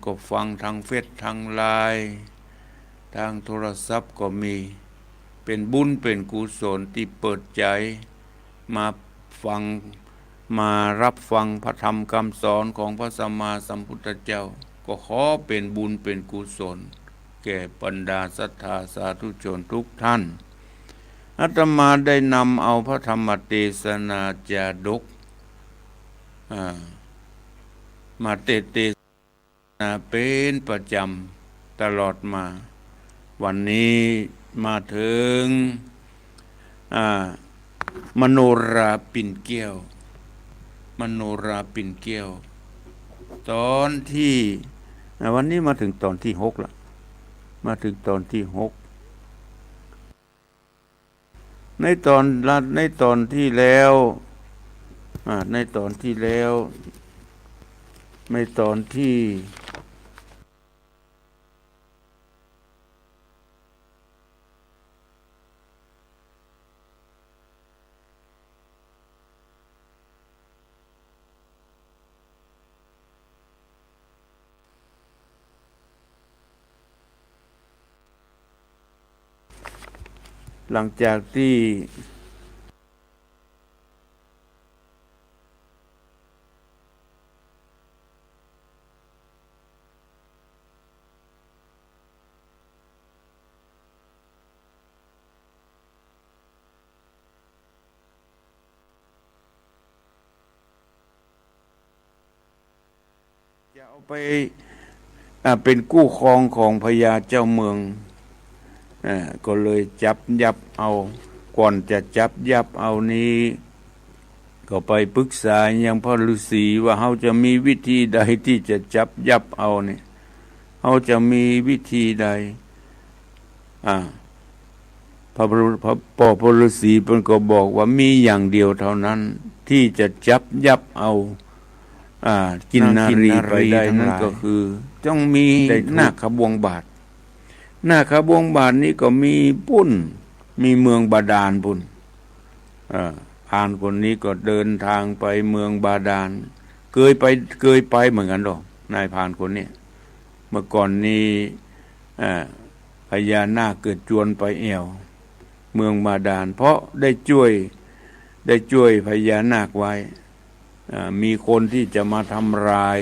ก็ฟังทางเฟซทางไลน์ทางโทรศัพท์ก็มีเป็นบุญเป็นกุศลที่เปิดใจมาฟังมารับฟังพระธรรมคำสอนของพระสัมมาสัมพุทธเจ้าก็ขอเป็นบุญเป็นกุศลแก่บรรดาศรัทธาสาธุชนทุกท่านอาตมาได้นำเอาพระธรรมเทศนาจาดกมาเทศนาเป็นประจำตลอดมาวันนี้มาถึงมโนราปิ่นแก้วมโนราปิ่นแก้วตอนที่วันนี้มาถึงตอนที่6ละมาถึงตอนที่6ในตอนที่แล้วในตอนที่หลังจากที่จะเอาไปเป็นกู้ครองของพญาเจ้าเมืองก็เลยจับยับเอาก่อนจะจับยับเอานี้ก็ไปปรึกษายังพระฤาษีว่าเขาจะมีวิธีใดที่จะจับยับเอาเนี่ยเขาจะมีวิธีใดพระฤาษีเพิ่นก็บอกว่ามีอย่างเดียวเท่านั้นที่จะจับยับเอากินนารีไปได้นั่นก็คือต้องมีหน้าขบวงบาทหน้าขบวงบาทนี้ก็มีปุ้นมีเมืองบาดาลปุ้นพานคนนี้ก็เดินทางไปเมืองบาดาลเคยไปเหมือนกันหรอกนายพานคนนี้เมื่อก่อนนี้พญานาคเกิดจวนไปแอวเมืองบาดาลเพราะได้ช่วยพญานาคไว้มีคนที่จะมาทำลาย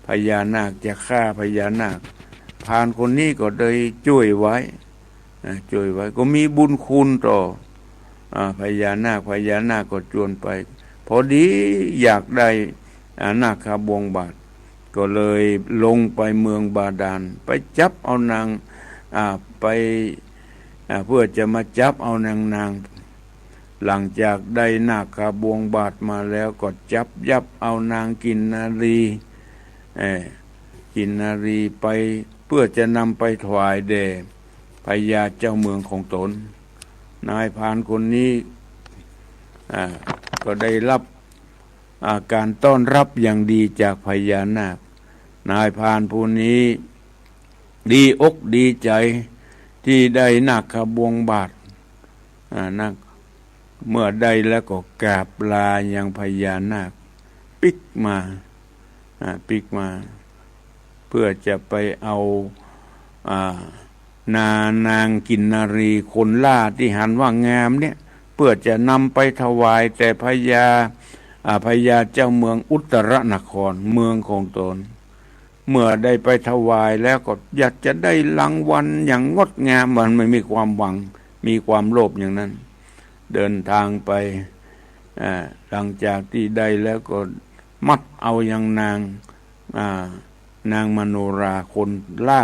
พญานาคจะฆ่าพญานาคพานคนนี้ก็ได้ช่วยไว้ก็มีบุญคุณต่อพญานาคก็จวนไปพอดีอยากได้นาคบวงบาทก็เลยลงไปเมืองบาดาลไปจับเอานางไปเพื่อจะมาจับเอานางหลังจากได้นาคบวงบาทมาแล้วก็จับยับเอานางกินนารีไปเพื่อจะนำไปถวายแด่พญาเจ้าเมืองของตนนายพรานคนนี้ก็ได้รับการต้อนรับอย่างดีจากพญานาคนายพรานผู้นี้ดีอกดีใจที่ได้นาคบวงบาทเมื่อได้แล้วก็กราบลายังพญานาคปิกมาเพื่อจะไปเอานางกินนารีคนล่าที่หันว่างามเนี่ยเพื่อจะนำไปถวายแต่พญาเจ้าเมืองอุตรนครเมืองของตนเมื่อได้ไปถวายแล้วก็อยากจะได้รางวัลอย่างงดงามมันไม่มีความหวังมีความโลภอย่างนั้นเดินทางไปหลังจากที่ได้แล้วก็มัดเอาอย่างนางมโนราคนล่า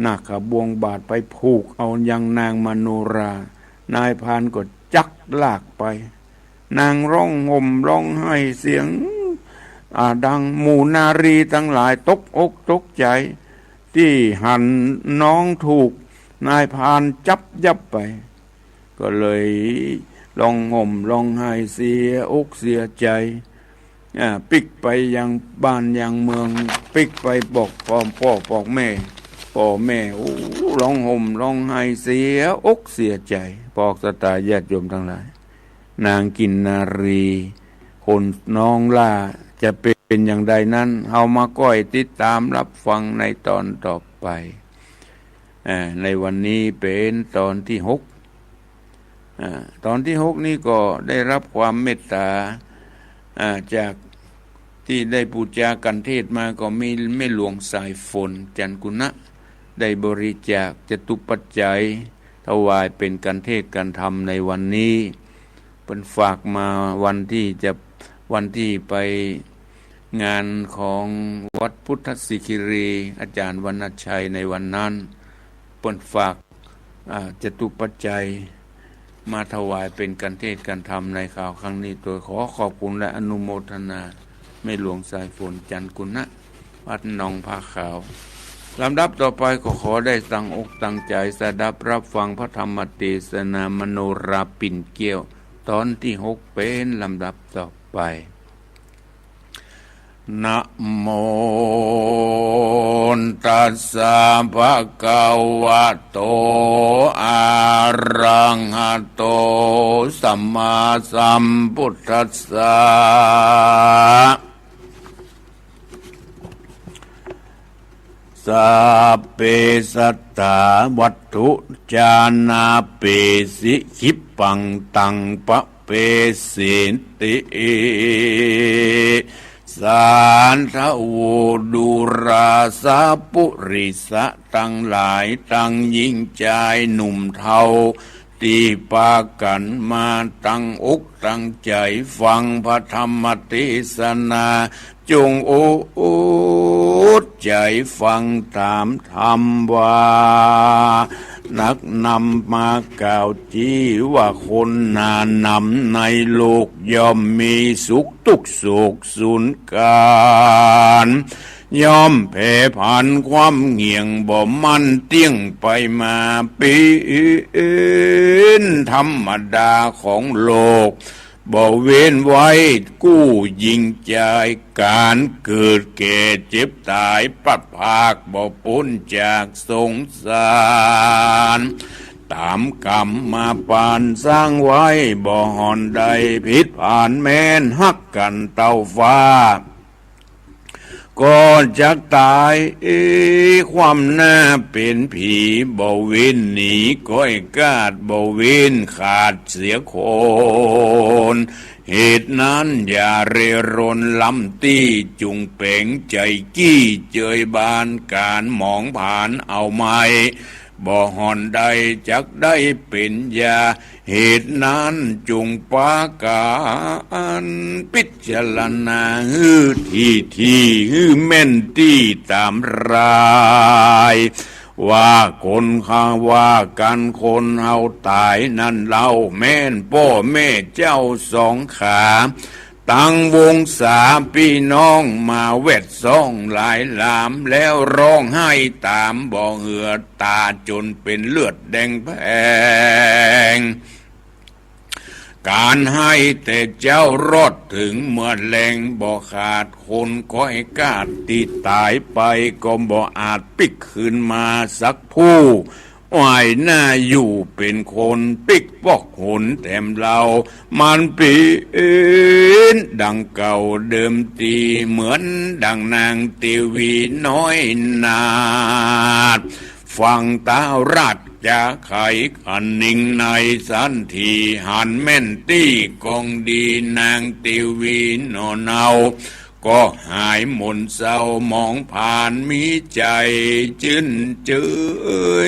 นาคบวงบาทไปผูกเอายังนางมโนรานายพรานก็จักลากไปนางร้องห่มร้องไห้เสียงดังหมู่นารีทั้งหลายตกอกตกใจที่หันน้องถูกนายพรานจับยับไปก็เลยร้องห่มร้องไห้เสียอกเสียใจปิกไปยังบ้านยังเมืองปิกไปบอกพ่อบอกแม่ร้องห่มร้องไห้เสียอกเสียใจบอกสตาญาติโยมทั้งหลายนางกินนารีคนน้องล่าจะเป็น เป็นอย่างใดนั้นเฮามาก้อยติดตามรับฟังในตอนต่อไปในวันนี้เป็นตอนที่6ตอนที่6นี้ก็ได้รับความเมตตาจากที่ได้ปูจากันเทศมาก็มีแม่หลวงสายฝนจันกุณะได้บริจาคจตุปัจจัยถวายเป็นกันเทศกันธรรมในวันนี้เป็นฝากมาวันที่ไปงานของวัดพุทธสิคิรีอาจารย์วรรณชัยในวันนั้นเป็นฝากจตุปัจจัยมาถวายเป็นกันเทศกันธรรมในข่าวครั้งนี้โดยขอขอบคุณและอนุโมทนาแม่หลวงสายฝนจันกุณะวัดหนองผ้าขาวลำดับต่อไปก็ขอได้ตั้งอกตั้งใจสดับรับฟังพระธรรมเทศนามโนราปิ่นเกี้ยวตอนที่6เป็นลำดับต่อไปนะโมตัสสะภะคะวะโตอะระหะโตสัมมาสัมพุทธัสสะสัพเพสัตตาวัตถุจานาเปสิขิปังตังปะเปสิติสานทโวดุราสาปุริสะตั้งหลายตั้งยิ่งใจหนุ่มเทาที่ปากันมาตั้งอกตั้งใจฟังพระธรรมเทศนาจงโอดใจฟังตามธรรมว่านักนำมากล่าวจี้ว่าคนนานำในโลกย่อมมีสุขทุกโศกสูญการย่อมแผ่ผ่านความเงี่ยงบ่มันเตี้ยงไปมาเป็นธรรมดาของโลกบ่เว้นไว้กู้ยิ่งใจการเกิดแก่เจ็บตายปัดภาคบ่พ้นจากสงสารตามกรรมมาปานสร้างไว้บ่หอนใดผิดผ่านแม้นฮักกันเต้าฟ้าก็จะตายความหน้าเป็นผีบ่เว้นหนีก้อยกาดบ่เว้นขาดเสียคนเหตุนั้นอย่าเรรนลำตี้จุงเป่งใจกี้เจยบานการมองผ่านเอาไม้บ่หอนใดจักได้เป็นยาเหตุนั้นจุงปาการพิจารณาที่แม่นที่ตามรายว่าคนข้าว่ากันคนเฮาตายนั่นเล่าแม่นพ่อแม่เจ้าสองขาตั้งวงสาพี่น้องมาเวทซ่องหลายหลามแล้วร้องไห้ตามบ่เหือตาจนเป็นเลือดแดงแพงการให้แต่เจ้ารอดถึงเมื่อแรงบ่ขาดคนก้อยกาดที่ตายไปก็บ่อาจปิกคืนมาสักผู้วายหน้าอยู่เป็นคนปิกปอกหนแต้มเรามันเป็นดังเก่าเดิมทีเหมือนดังนางตีวีน้อยนาดฟังตาราดจะไขขันนิ่งในสันทีหันแม่นตี้กองดีนางตีวีนอนเอาก็หายหม่นเศร้ามองผ่านมีใจจื้นจื้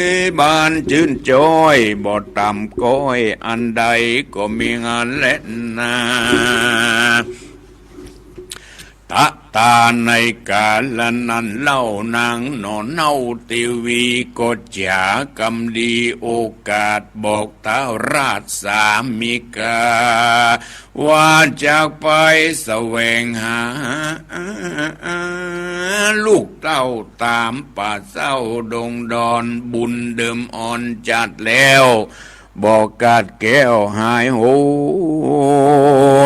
ยบานจื้นจ้อยบ่ต่ำก้อยอันใดก็มีงานเล่นนาตะตาในกาลนั้นเล่านางนอนเน่าทีวีก็จากำดีโอกาสบอกเท้าราชสามิกาว่าจากไปแสวงหาลูกเต้าตามป่าเศร้าดงดอนบุญเดิมอ่อนจัดแล้วบอกกาดแก้วหายโห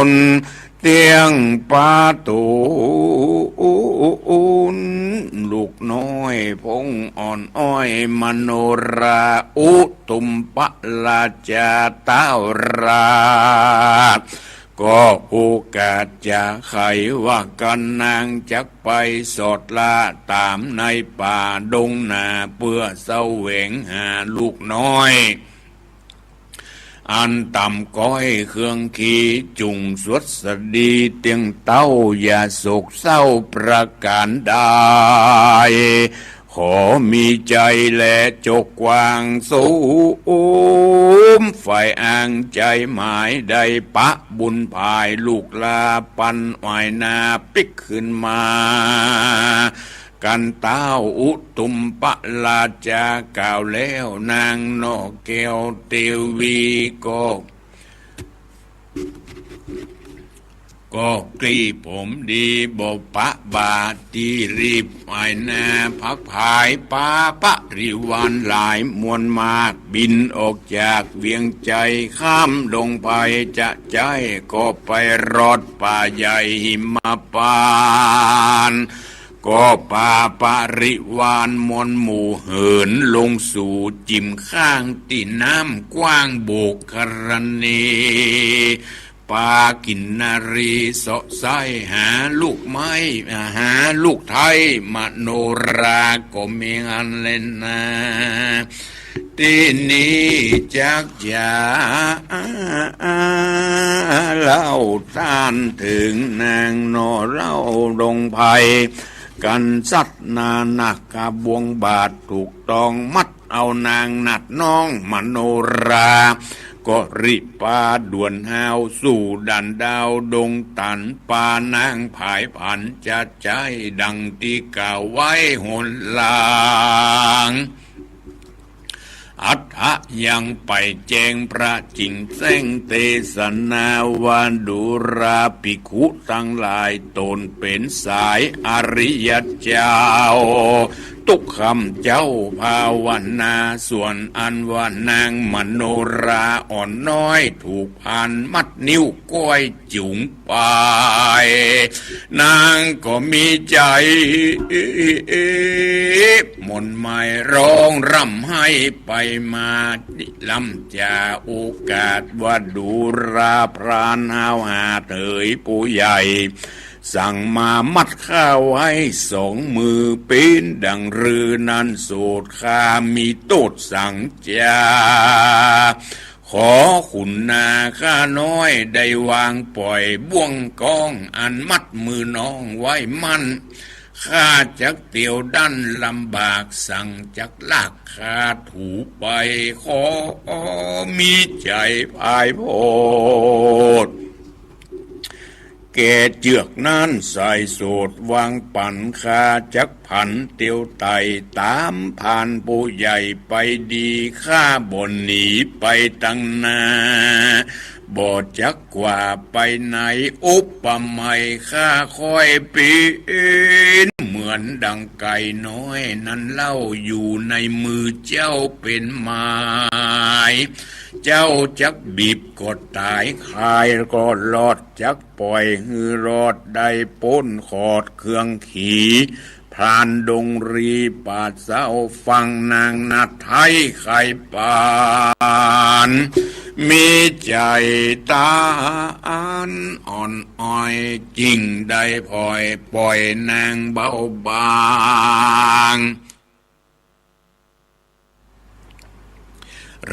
นเตียงปาตูนลูกน้อยพงอ่อนอ้อยมโนราอุตุมปะลาจาเต้ารา ก็โอกาสจะไขว่ากันนางจักไปสอดละตามในป่าดงนาเพื่อเสวงหาลูกน้อยอันต่ำก้อยเครื่องขี่จุงสวดสดีเตียงเต้าอย่าโศกเศร้าประการใดขอมีใจและจกกว้างสูมฝ่ายอ่างใจหมายได้ปะบุญภายลูกลาปันไหวนาปิกขึ้นมากันเต้าอุตุมปะลาจาก่าวแล้วนางนอกแก้วเตวีก็กรีผมดีบบปะบาตีรีบไปนาพักภายป้าปะริวันหลายมวลมากบินออกจากเวียงใจข้ามดงไปจะใจก็ไปรอดป่าใหญ่หิมพานต์ก็ป่าปาริวานมวลหมู่เหินลงสู่จิมข้างตีน้ำกว้างโบกครณีปากินนารีเสาะไส้หาลูกไม้หาลูกไทยมโนราก็มีงานเล่นนะที่นี้จักจะเล่าท่านถึงนางนอเล่าดงไผ่กันสัตนาหนักกะบวงบาทถูกต้องมัดเอานางนัดน้องมโนราก็ริปาด่วนหาวสู่ดันดาวดงตันปานางผายผันจะใจดังที่กล่าวไว้หนลางอัฏฐะยังไปแจงพระจิงแสงเทศนาวันดุราภิกขุทั้งหลายตนเป็นสายอริยเจ้าทุกคำเจ้าภาวนาส่วนอันว่านางมโนราอ่อนน้อยถูกพันมัดนิ้วก้อยจุงไปนางก็มีใจมนหมายร้องร่ำให้ไปมาลำจาโอกาสว่าดูราพรานหาวหาเถยผู้ใหญ่สั่งมามัดข้าไว้สองมือเป็นดังรือนั้นโสดข้ามีโตดสั่งจาขอขุนนาข้าน้อยได้วางปล่อยบ่วงกองอันมัดมือน้องไว้มั่นข้าจักเตียวดันลำบากสั่งจักลากข้าถูไปขอมีใจพายโพดแกเจือกนั้นใส่โสดวางปั่นคาจักผันเตียวไตตามผ่านผู้ใหญ่ไปดีข้าบ่นหนีไปตั้งนาบ่จักกว่าไปไหนอุปมาข้าคอยปีนเหมือนดังไก่น้อยนั้นเล่าอยู่ในมือเจ้าเป็นไม้เจ้าจักบีบกดตายคายก็รอดจักปล่อยฮือรอดได้ป้นขอดเครื่องขี่พรานดงรีปาดเศร้าฟังนางนาไทยไข่ปานมีใจตาอันอ่อนอ้อยจริงได้พลอยปล่อยนางเบาบาง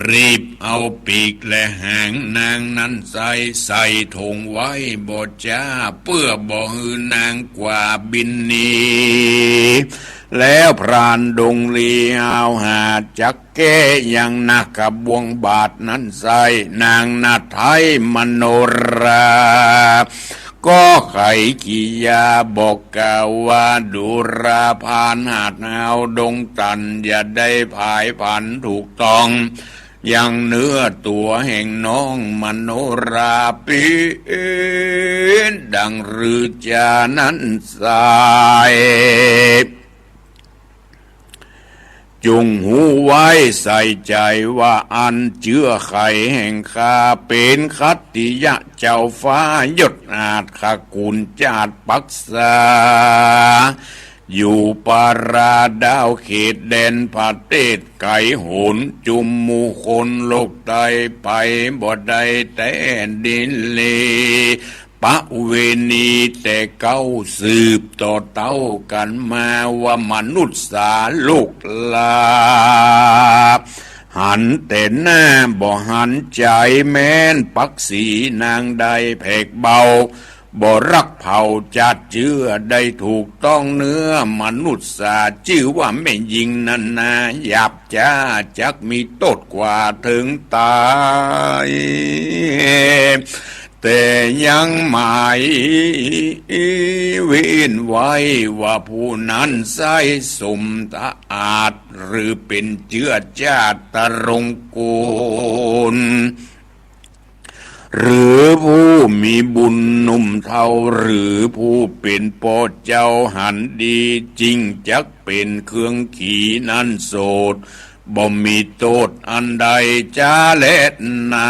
รีบเอาปีกและหางนางนั้นใส่ธงไว้บ่จ้าเพื่อบ่ฮือนางกว่าบินหนีแล้วพรานดงลีเอาหาจักแก้ยังนักกับบวงบาทนั้นใส่นางนาไทยมโนราก็ไขกิยาบอกกล่าวว่าดุราพานหาดหาวดงตันอย่าได้ผายผันถูกต้องยังเนื้อตัวแห่งน้องมโนราปีนดังรือจานั้นสายจุงหูไว้ใส่ใจว่าอันเจือไข่แห่งข้าเป็นคัตติยะเจ้าฟ้ายศอาจขกุลจาดปักษา อยู่ปาราดาวเขตแดนประเทศไก่โหนจุมหมู่คนโลกไตไปบ่ได้แต่ดินเลปะเวณีแต่เก้าสืบต่อเต้ากันมาว่ามนุษย์สาลูกลาหันแต่หน้าบ่หันใจแม้นปักสีนางใดแผกเบาบ่รักเผาจัดเชื่อได้ถูกต้องเนื้อมนุษย์สาชื่อว่าแม่ยิงนันนาหยาบจ้าจักมีโทษกว่าถึงตายแต่ยังหมายเว้นไว้ว่าผู้นั้นใส่สมตาอาจหรือเป็นเชื้อชาติตรงกูลหรือผู้มีบุญหนุ่มเท่าหรือผู้เป็นพ่อเจ้าหันดีจริงจักเป็นเครื่องขี่นั้นโสดบ่มีโทษอันใดจ้าเล็ดนา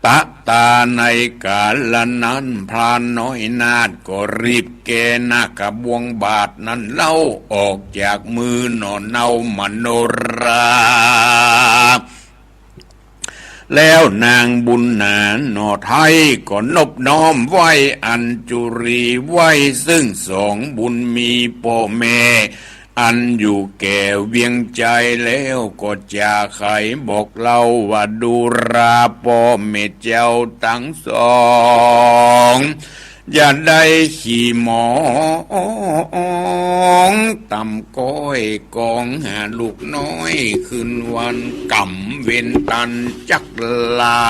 ตะตาในกาลนั้นพรานน้อยนาดก็รีบแกหน้ากระบวงบาทนั้นเล่าออกจากมือหนอนเนามโนราแล้วนางบุญนาหนอไทยก็นบน้อมไว้อัญจุรีไว้ซึ่งสองบุญมีพ่อแม่อันอยู่แก่เวียงใจแล้วก็จะไขบอกเล่าว่าดูราพ่อแม่เจ้าทั้งสองอย่าได้ขี่หมองต่ำก้อยกองหาลูกน้อยคืนวันก่ำเวนตันจักลา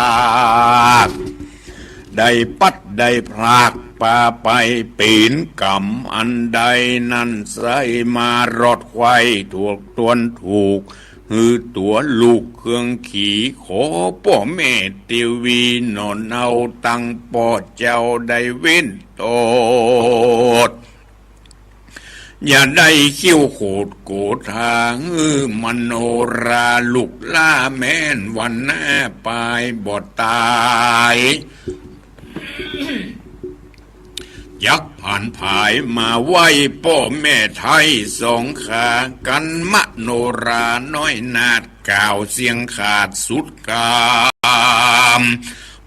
ได้ปัดได้พรากปาไปปีนกำอันใดนั้นใส่มารอดไว้ถูกตวนถูกฮือตัวลูกเครื่องขี่ขอพ่อแม่ติวีนอนเอาตั้งพ่อเจ้าได้เว้นโทษอย่าได้คิ้วโขดโกทางมโนราลูกล่าแม่นวันหน้าปลายบ่ตายยักผ่านผายมาไหวพ่อแม่ไทยสองขากันมโนราน้อยนาดกล่าวเสียงขาดสุดกาม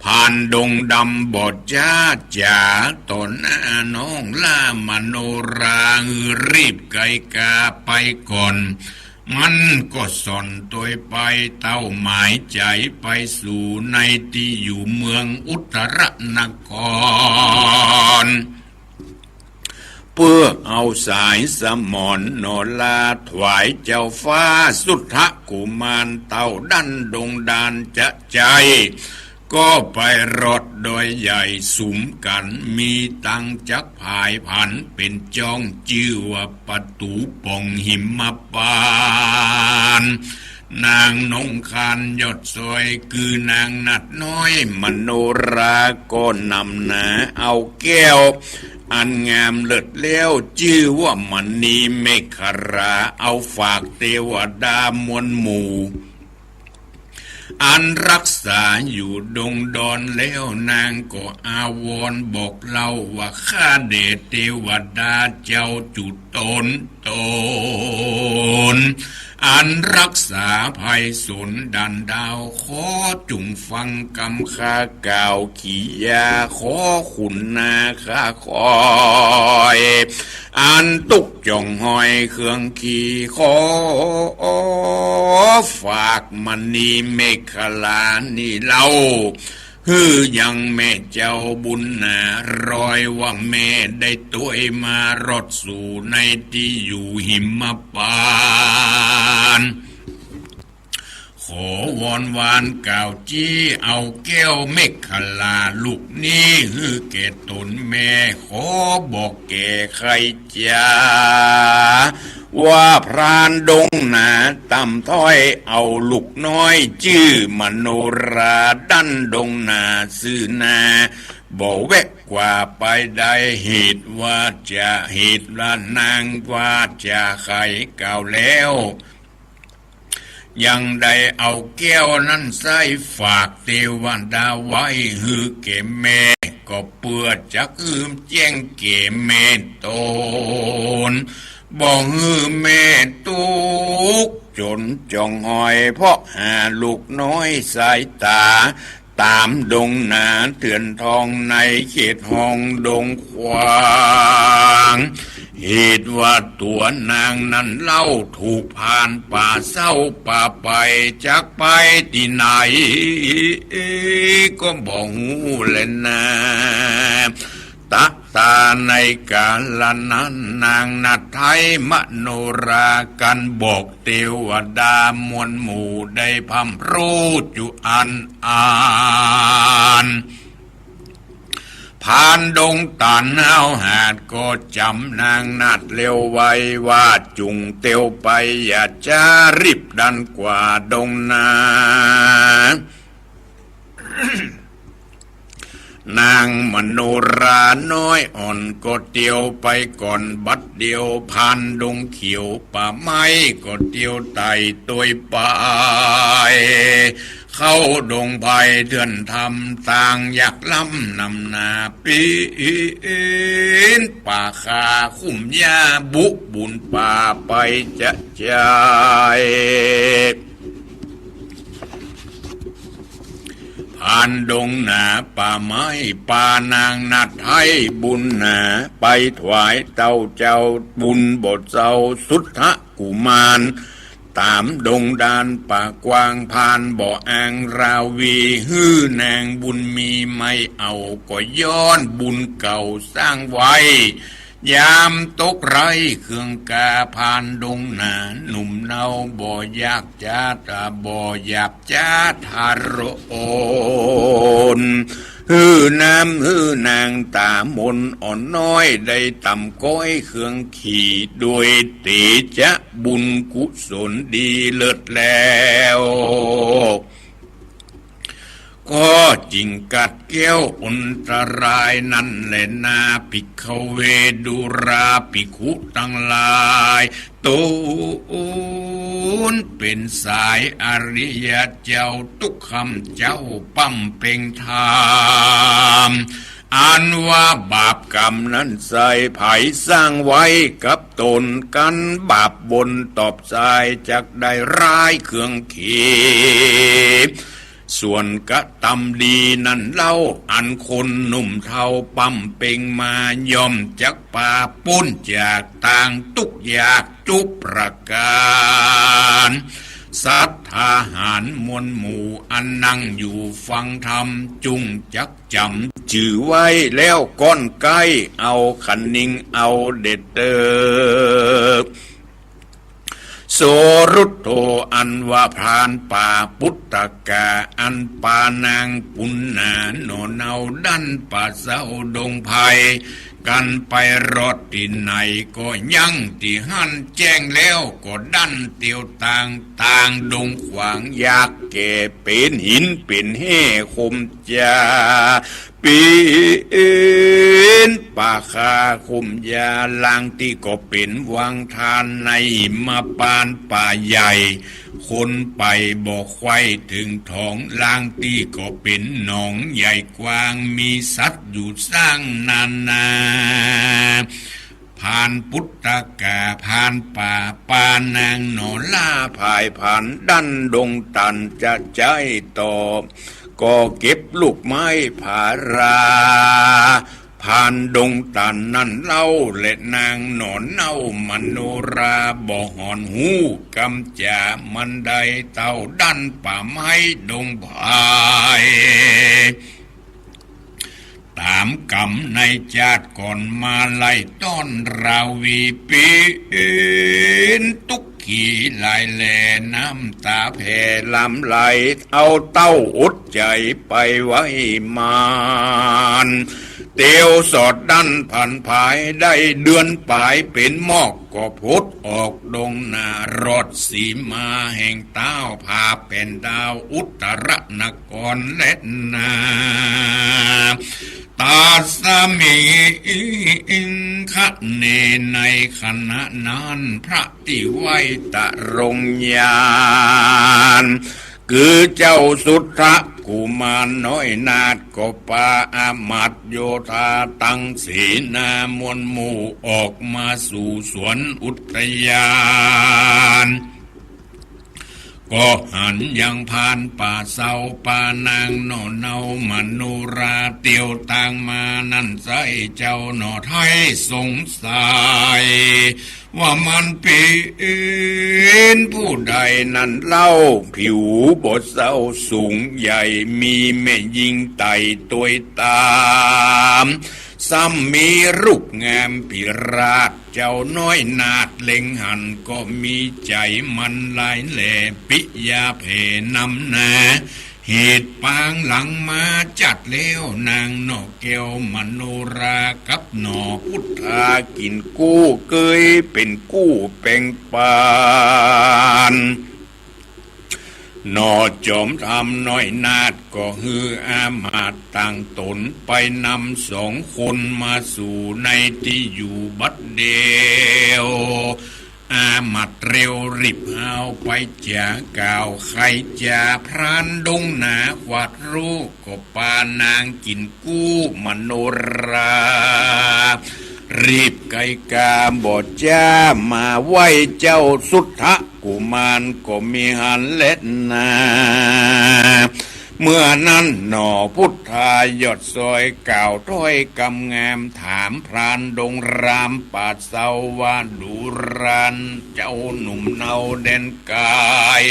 ผ่านดงดำบอดจ้าจ๋าต่อหน้าน้องล่ามโนรารีบไกกาไปก่อนมันก็ส่อนตัวไปเต้าหมายใจไปสู่ในที่อยู่เมืองอุตรนครเพื่อเอาสายสมอนโนลาถวายเจ้าฟ้าสุทธกุมารเต่าดันดงดานจะใจก็ไปรถโดยใหญ่สุมกันมีตังจักภายผันเป็นจองชื่อว่าประตูป่องหิมปานนางนงคานยอดซอยคือนางนัดน้อยมโนราก็นำหนาเอาแก้วอันงามเลิศแล้วชื่อว่ามณีเมฆราเอาฝากเทวดามวลหมู่อันรักษาอยู่ดงดอนแล้วนางก็อาวรณ์บอกเล่าว่าข้าเดชเทวดาเจ้าจุดตนอันรักษาภัยสนดันดาวขอจุงฟังกำข้าก่าวขี่ยาขอขุนนาข้าคอยอันตุกจ่องหอยเครื่องขี่ขอฝากมณีเมฆลานี่เล่าฮือยังแม่เจ้าบุญนารอยว่าแม่ได้ตัวมารอดสู่ในที่อยู่หิมปานขอวอนวานกล่าวจี้เอาแก้วเมฆลาลูกนี้ฮือแก่ตนแม่ขอบอกแก่ใครจ้าว่าพรานดงนาต่ำถ้อยเอาลูกน้อยชื่อมโนราดันดงนาซื่อนาบอกแวกกว่าไปได้เหตุว่าจะเหตุละนางว่าจะไขเก่าแล้วยังได้เอาแก้วนั้นใส่ฝากเทวดาไว้ฮือแก่แม่ ก็เปื่อจักอืมแจ้งเก๋เมตตนบ่ฮือเมตตุกจนจองหอยเพราะหาลูกน้อยสายตาตามดงนาเถื่อนทองในเขตห้องดงขวางเหตุว่าตัวนางนั้นเล่าถูกผ่านป่าเศร้าป่าไปจากไปที่ไหนก็บอกหูเลยนะตาตาในกาลนั้นนางนัดไทยมโนรากันบอกเทวดามวลหมู่ได้พำรู้จุอันอ่านผ่านดงตานเอาหาดก็จำนางนัดเร็วไว้ว่าจุงเตียวไปอย่าจะรีบดันกว่าดงนานางมโนราน้อยอ่อนก็เตียวไปก่อนบัดเดียวผ่านดงเขียวป่าไม้ก็เตียวไต่ตัวไปเข้าดงไผ่เถื่อนทำต่างอยากล้ำนำนาปีนป่าคาคุ้มยาบุบุญป่าไปจะใจผ่านดงหนาป่าไม้ป่านางนัดให้บุญหนาไปถวายเต้าเจ้าบุญบทเจ้าสุทธกุมารตามดงดานป่ากว้างผ่านบ่ออ่างราวีฮื้อนางบุญมีไม่เอาก็ย้อนบุญเก่าสร้างไว้ยามตกไรเครื่องกาผ่านดงหนาหนุ่มเนาบ่อยากจ้าตาบ่อยากจ้าทารโอนฮื้อน้ำฮื้อนางตามนอ่อนน้อยได้ต่ำก้อยเครื่องขี่ด้วยตีจะบุญกุศลดีเลิศแล้วก็จริงกัดแก้วอันตรายนั่นแหละนาภิกขเวดุราภิกขุทั้งหลายตูนเป็นสายอริยเจ้าทุกคำเจ้าปั้มเป่งธรรมอันว่าบาปกรรมนั้นใส่ไผ่สร้างไว้กับตนกันบาปบนตอบสายจากได้ร้ายเครื่องขีส่วนกะตำดีนั่นเล่าอันคนหนุ่มเทาปั๊มเป่งมายอมจักป่าปุ้นจากต่างทุกอยากจุประการสัทธาหารมวลหมู่อันนั่งอยู่ฟังธรรมจุงจักจำจื่อไว้แล้วก้อนไก่เอาขันนิงเอาเด็ดเติบโสรุตโตอันว่าพรานป่าพุทธกาอันปานางปุณณาโนเนาดันป่าเศร้าดงไผ่กันไปรอดที่ไหนก็ยังที่หันแจ้งแล้วก็ดันเตียวต่างดงขวางอยากแก่เป็นหินเป็นแห่คมจาปีนป่าคาคุมยาลางที่ก็เป็นวังทานในมาปานป่าใหญ่คนไปบอกไว้ถึงท้องลางที่ก็เป็นหนองใหญ่กว้างมีสัตว์อยู่สร้างนาผ่านพุทธกาผ่านป่าปานางหนอล่าภายผ่านดันดงตันจะใจต่อก็เก็บลูกไม้ผาราผ่านดงตันนั่นเล่าและนางหนอนเน่ามโนราบ่หอนหูกำจามันใดเต่าดันป่าไม้ดงพายตามกรรมในชาติก่อนมาไล่ต้อนราวีปีนตุกขี่ลายแลน้ำตาแผ่ลำไหลเอาเต้าอดใจไปไว้มานเตียวสอดดันผ่านภายได้เดือนปลายเป็นหมอกก็พุดออกดงนารอดสีมาแห่งเต้าพาเป็นดาวอุตรนครและนาตาสมิงคะเนในขณะนั้นพระติไวตรงญาณ คือเจ้าสุทธะกุมารน้อยนาดก็ปาอามาตย์โยธาตั้งเสนามวลหมู่ออกมาสู่สวนอุทยานก็หันยังผ่านป่าเศร้าป่านางหน่อเนามโนราเตียวต่างมานั่นใจเจ้าหน่อไทยสงสัยว่ามันเป็นผู้ใดนั่นเล่าผิวบทเศร้าสูงใหญ่มีแม่ยิงไต่ตัวตามซ้ำมีรูปงามพิราชเจ้าน้อยนาดเล็งหันก็มีใจมันลายแหล่ปิยาเพนำนาเหตุปางหลังมาจัดแล้วนางนอกแก้วมโนรากับหนอพุทธากินกู้เกยเป็นกู้เป่งปานนอจอมทำน้อยนาดก็ฮืออามาตย์ต่างตนไปนำสองคนมาสู่ในที่อยู่บัดเดียวอามาตย์เร็วรีบเอาไปจาก่าวใครจะพรานดงหนาขวัดรู้ก็ปานางกินกู้มโนรารีบไกกาบอดจ้ามาไหวเจ้าสุทธะกุมารก็มีหันเล็ดนาเมื่อนั้นหน่อพุทธายอดซอยกล่าวถ้อยกำงามถามพรานดงรามปาดเศร้าว่าดูรันเจ้าหนุ่มเนาเด่นกาย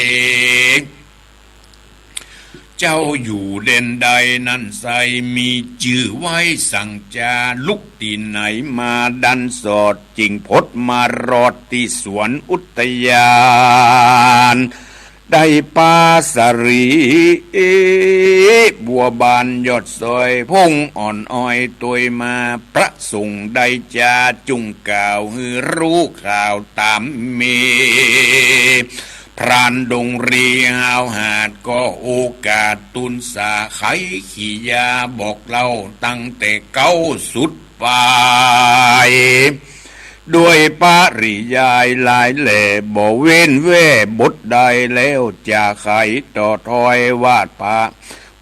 เจ้าอยู่เด่นใดนั่นใสมีชื่อไว้สั่งจาลุกที่ไหนมาดันสอดจริงพดมารอดที่สวนอุทยานได้ปาสรีบัวบานยอดซอยพงอ่อนอ้อยตัวมาประสงค์ได้จาจุงกล่าวฮือรู้ข่าวตามเมพรานดงรีหาวหาดก็โอกาสตุนสาไขขี่ยาบอกเล่าตั้งแต่เก้าสุดปลายด้วยปริยายหลายแหล่บ่เว้นแว่บทใดแล้วจะไขต่อถอยวาดป่า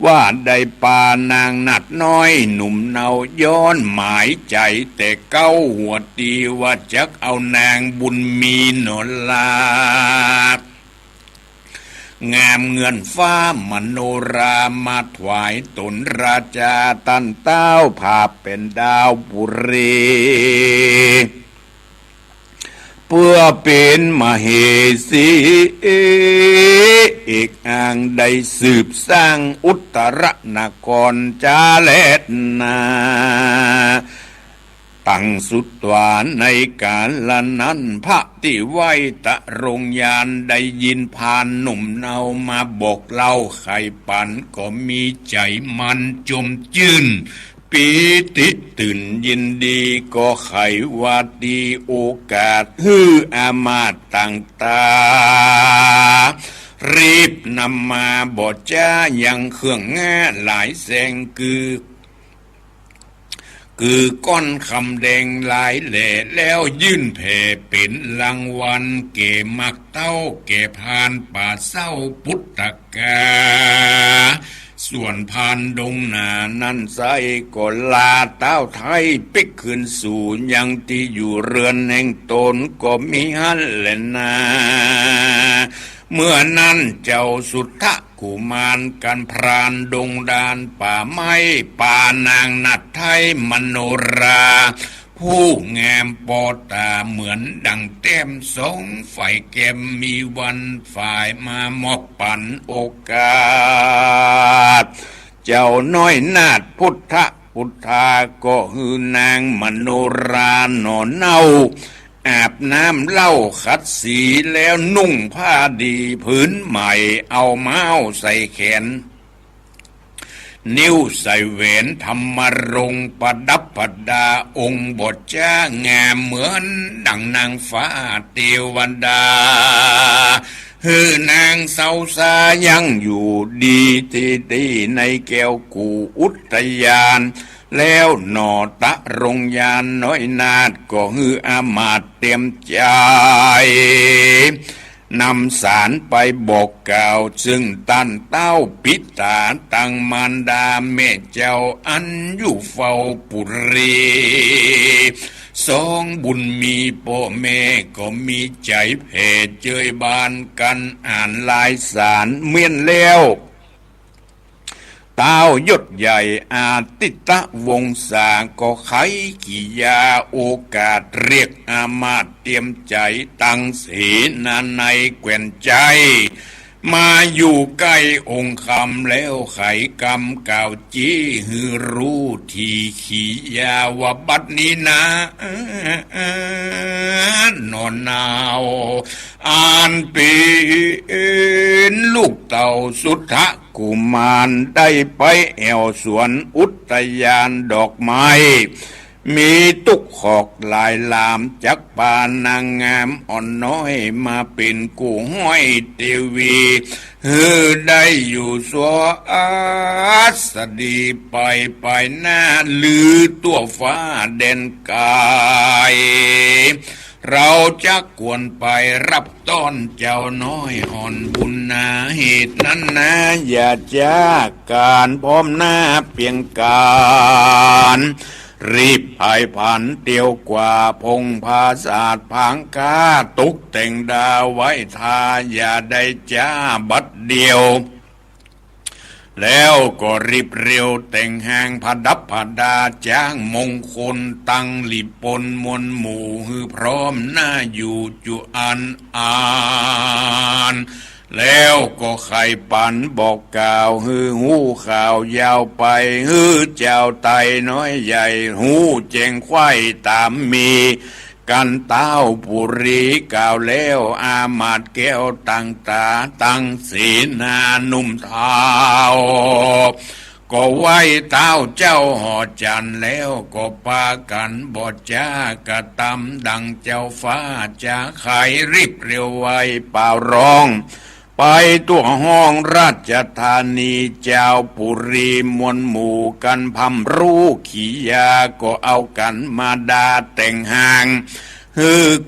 ว่าได้ปานางนัดน้อยหนุ่มเนาย้อนหมายใจแต่เก้าหัวตีว่าจักเอานางบุญมีหนอลางามเงินฟ้ามโนรามาถวายตนราชาตันเต้าภาพเป็นดาวบุรีเพื่อเป็นมเหสีเอกอ้างได้สืบสร้างอุตรนครจาเลตนาตั้งสุดวาในกาลนั้นพระที่ไหวตะรงยานได้ยินผ่านหนุ่มเนามาบอกเล่าไข่ปันก็มีใจมันจมจื่นปีติตื่นยินดีก็ไขว่าดีโอกาสฮืออามาตย์ต่างตารีบนำมาบอดจ้ายังเครื่องง่าหลายแสงคือก้อนคำแดงลายแหล่แล้วยื่นแผ่เป็นรางวัลเก็มักเต้าเก็พานป่าเศร้าพุทธกาส่วนพานดงนานั่นใสก็ลาเต้าไทยปิกขึ้นสู่ยังที่อยู่เรือนแห่งตนก็มีหันแหละนาเมื่อนั้นเจ้าสุทธกุมารกันพรานดงดานป่าไม้ป่านางนัดไทยมโนราผู้งามปอตาเหมือนดังแต้มสองฝ่ายแก้มมีวันฝ่ายมามอบปันโอกาสเจ้าน้อยนาดพุทธาก็ฮือนางมโนราหนอนเน่าอาบน้ำเหล้าขัดสีแล้วนุ่งผ้าดีผืนใหม่เอาเม้าใส่แขนนิ้วใส่แหวนธรรมรงค์ประดับประดาองค์บทจ้างามเหมือนดังนางฟ้าเทวดาฮือนางเศร้าสายังอยู่ดีที่ในแก้วกูอุทยานแล้วหนอตะรงยานน้อยนาดก็ฮืออามาตย์เตรียมใจ นำสารไปบอกกล่าวซึ่งตันเต้าปิตาตังมารดาแม่เจ้าอันอยู่เฝ้าปุรีสองบุญมีพ่อแม่ก็มีใจเพจเจยบานกันอ่านลายสารเมียนแล้วต้าวยศใหญ่อาติตะวงศาก็ไขกิยาโอกาสเรียกอามาตเตรียมใจตั้งเสนาในแกว่นใจมาอยู่ใกล้องค์คำแล้วไขกรรมเก่าจี้ฮือรู้ทีขียาวบัดนี้นะนอนนาวอ่านเป็นลูกเต่าสุทธกุมารได้ไปแอวสวนอุทยานดอกไม้มีตุกขอกลายลามจักปานางงามอ่อนน้อยมาเป็นกูห้อยเทวีได้อยู่สวอาสดีไปหน้าลือตัวฟ้าเด่นกายเราจะกวนไปรับต้อนเจ้าน้อยอ่อนบุญนาเหตุนั้นนะอย่าจากการพร้อมหน้าเพียงการรีบพายผันเตียวกว่าพงภาศาสตร์พังกาตกแต่งดาวไว้ทาอย่าได้จ้าบัดเดียวแล้วก็รีบเร็วแต่งหางผดับผดาจ้างมงคลตั้งหลีปนมวลหมู่ฮือพร้อมหน้าอยู่จุอันอ่านแล้วก็ไข่ปันบอกกล่าวฮือหูข่าวยาวไปฮือเจ้าไตน้อยใหญ่หูแจงควายตามมีกันเต้าปุรีกล่าวแล้วอามาตแก้วตั้งตาตั้งเสนานุ่มเท้าก็ไหวเต้าเจ้าหอจันแล้วก็ปากันบอดจากระตำดังเจ้าฟ้าจะไขรีบเร็วไวเป่าร้องไปตัวห้องราชธานีเจ้าปุรีมวลหมู่กันพำรู้ขียาก็เอากันมาดาแต่งห่าง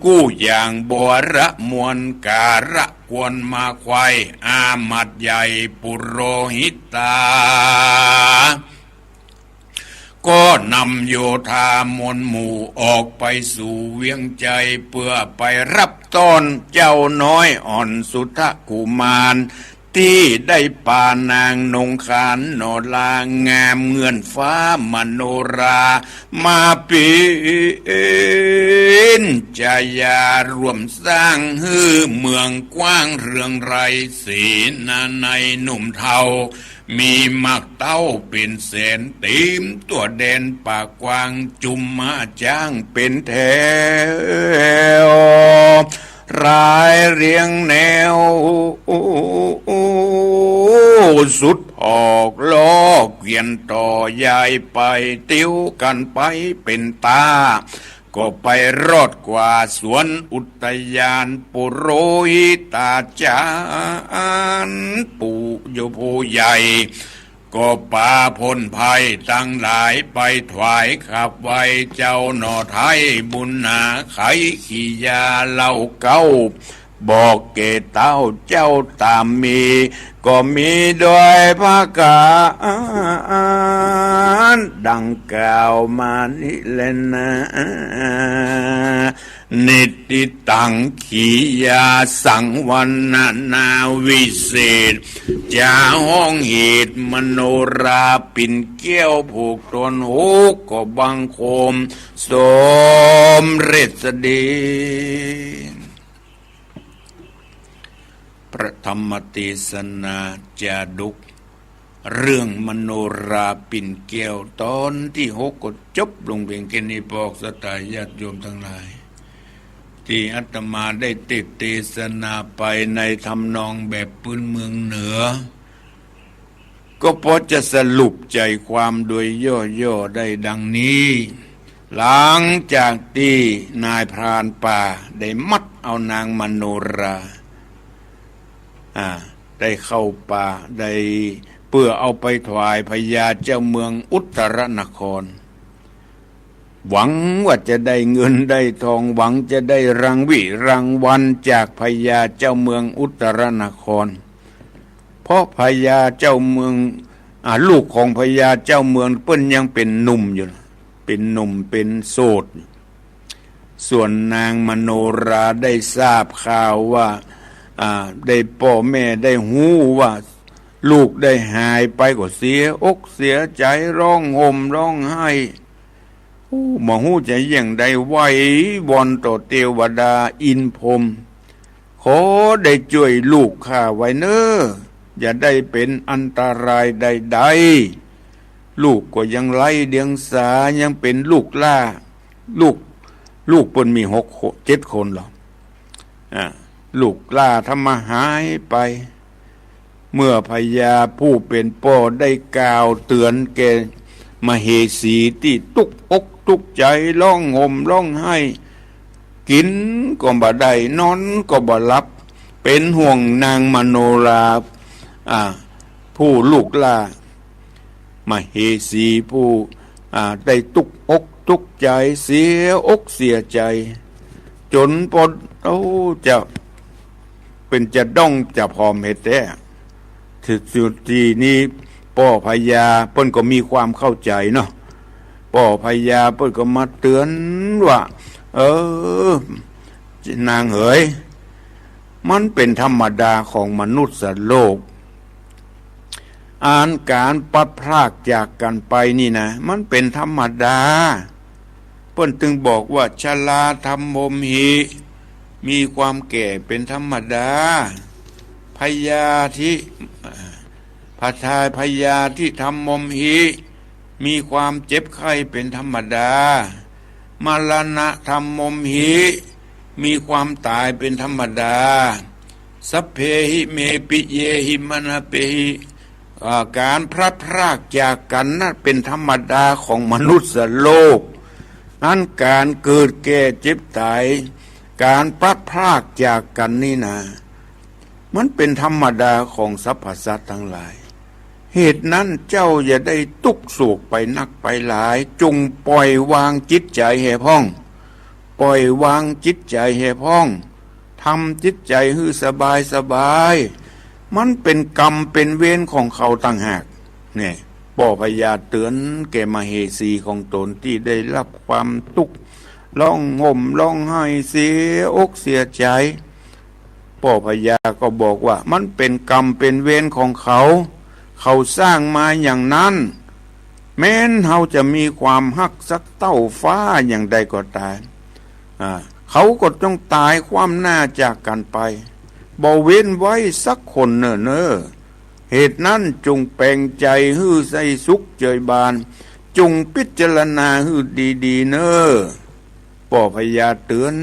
กู้อย่างบัวระมวลการะกวนมาควายอามัดใหญ่ปุโรหิตาก็นำโยธามวลหมู่ออกไปสู่เวียงใจเพื่อไปรับต้อนเจ้าน้อยอ่อนสุทธกุมารที่ได้ป่านางนงคานโนลางามเงื่อนฟ้ามโนรามาเป็นจายารวมสร้างฮือเมืองกว้างเรืองไรเสนาในหนุ่มเทามีมักเต้าเป็นแสนตีมตัวแดนปากกว้างจุมมาจ้างเป็นแถวรายเรียงแนวสุดออกล้อเกวียนต่อยายไปติ้วกันไปเป็นตาก็ไปรอดกว่าสวนอุทยานปุโรหิตาจารย์ปู่โยผู้ใหญ่ก็ป่าพ้นภัยตั้งหลายไปถวายขับไว้เจ้าหน่อไทยบุญนาไขขียาเล่าเก้าบอกเกเต้าเจ้าตามมีก็มีโดยพระกาดังกล่าวมานี่แหละนะนิติตังขียาสังวันนาวิเศษจาห้องเหตุมโนราปิ่นเกี้ยวผูกตนหูก็บังคมสมเร็จดีพระธรรมเทศนาจาดุกเรื่องมโนราปิ่นแก้วตอนที่6ก็จบลงเพียงแค่นี้บอกสตายญาติโยมทั้งหลายที่อาตมาได้ติดเทศนาไปในทำนองแบบพื้นเมืองเหนือก็พอจะสรุปใจความโดยย่อๆได้ดังนี้หลังจากที่นายพรานป่าได้มัดเอานางมโนราได้เข้าป่าได้เพื่อเอาไปถวายพญาเจ้าเมืองอุตรนคร หวังว่าจะได้เงินได้ทองหวังจะได้รางวัลจากพญาเจ้าเมืองอุตรนครเพราะพญาเจ้าเมืองลูกของพญาเจ้าเมืองเปิ้นยังเป็นหนุ่มอยู่เป็นหนุ่มเป็นโสดส่วนนางมโนราได้ทราบข่าวว่าได้พ่อแม่ได้หูว่าลูกได้หายไปก็เสียอกเสียใจร้องห่มร้องไห้มาหูจะอย่างใดไหววอนต่อเทวดาอินพรหมขอได้ช่วยลูกข้าไว้เนออย่าได้เป็นอันตรายใดๆลูกก็ยังไร้เดียงสายังเป็นลูกล่าลูกเปิ้นมี7 คนหรอลูกล่าทำมาหายไปเมื่อพญาผู้เป็นพ่อได้กล่าวเตือนแกมเหสีที่ตุกอกตุกใจร้องห่มร้องไห้กินก็บ่ได้นอนก็บ่หลับเป็นห่วงนางมโนราผู้ลูกล่ามเหสีผู้ได้ตุกอกตุกใจเสียอกเสียใจจนปนจะเป็นจะด้องจะพอมเหตุแต่สุดที่นี้พ่อพญาเปิ้นก็มีความเข้าใจเนาะพ่อพญาเปิ้นก็มาเตือนว่านางเอ๋ยมันเป็นธรรมดาของมนุษย์โลกการปัดพรากจากกันไปนี่นะมันเป็นธรรมดาเปิ้นจึงบอกว่าชราธรรมมหิมีความแก่เป็นธรรมดาพยาธิพยาที่ธรรมมหิมีความเจ็บไข้เป็นธรรมดามรณะธรรมมหิมีความตายเป็นธรรมดาสัพเพหิเมปิเยหิมณเปหิการพลัดพรากจากกันนั้นเป็นธรรมดาของมนุษย์โลกนั้นการเกิดแก่เจ็บตายการพลัดพรากจากกันนี่นะมันเป็นธรรมดาของสรรพสัตว์ทั้งหลายเหตุนั้นเจ้าอย่าได้ตุกโศกไปนักไปหลายจงปล่อยวางจิตใจให้พ้องปล่อยวางจิตใจให้พ้องทำจิตใจให้สบายมันเป็นกรรมเป็นเวรของเขาต่างหากเนี่ยพ่อพญาเตือนแก่มเหสีของตนที่ได้รับความทุกข์ร้องห่มร้องไห้เสียอกเสียใจพ่อพญาก็บอกว่ามันเป็นกรรมเป็นเวรของเขาสร้างมาอย่างนั้นแม้นเขาจะมีความฮักสักเต้าฟ้าอย่างใดก็ตามเขาก็ต้องตายความหน้าจากกันไปบ่เว้นไว้สักคนเนอเหตุนั้นจงแปลงใจฮื้อใส่สุขเจยบานจงพิจารณาฮื้อดีๆเนอพ่อพญาเตือน